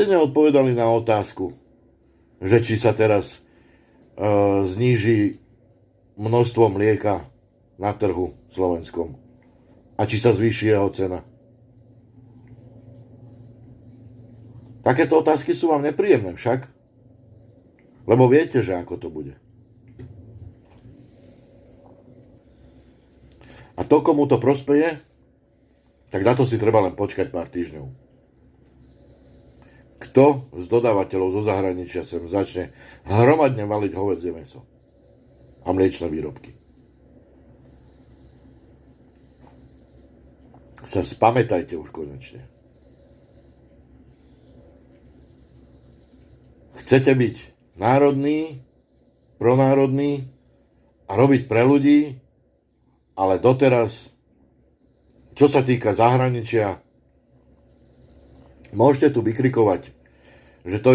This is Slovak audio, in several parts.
neodpovedali na otázku, že či sa teraz zníži množstvo mlieka na trhu slovenskom a či sa zvýši jeho cena. Takéto otázky sú vám nepríjemné však, lebo viete, že ako to bude. A to, komu to prospeje, tak na to si treba len počkať pár týždňov. Kto z dodávateľov zo zahraničia sem začne hromadne valiť hovädzie mäso a mliečne výrobky? Sa spamätajte už konečne. Chcete byť národný, pronárodný a robiť pre ľudí, ale doteraz, čo sa týka zahraničia, môžete tu vykrikovať, že to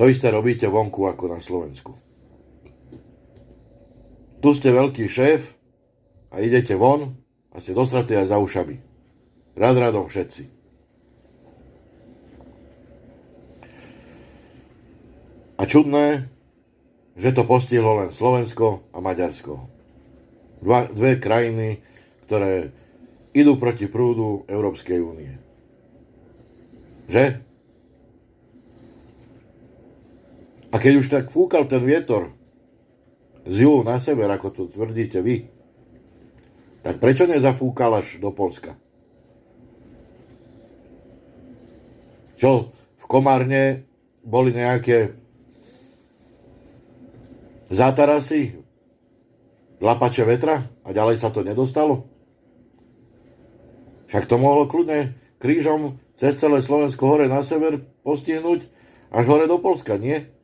isté robíte vonku ako na Slovensku. Tu ste veľký šéf a idete von a ste dostratí aj za ušami. Radom všetci. A čudné, že to postihlo len Slovensko a Maďarsko. Dve krajiny, ktoré idú proti prúdu Európskej únie. Že? A keď už tak fúkal ten vietor z juhu na sever, ako to tvrdíte vy, tak prečo nezafúkal až do Poľska? Čo, v Komárne boli nejaké zátarasy, lapače vetra a ďalej sa to nedostalo? Však to mohlo kľudne krížom cez celé Slovensko hore na sever postihnúť až hore do Poľska, nie?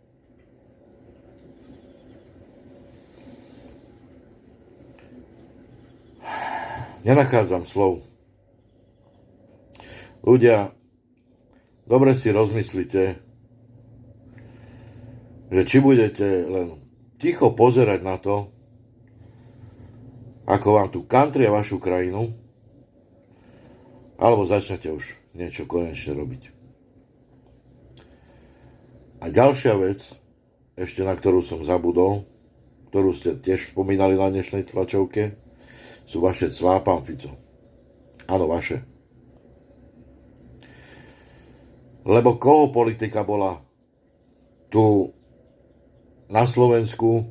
Nenachádzam slov. Ľudia, dobre si rozmyslite, že či budete len ticho pozerať na to, ako vám tu kantria vašu krajinu, alebo začnete už niečo konečne robiť. A ďalšia vec, ešte na ktorú som zabudol, ktorú ste tiež spomínali na dnešnej tlačovke, sú vaše clá, pán Fico. Áno, vaše. Lebo koho politika bola tu na Slovensku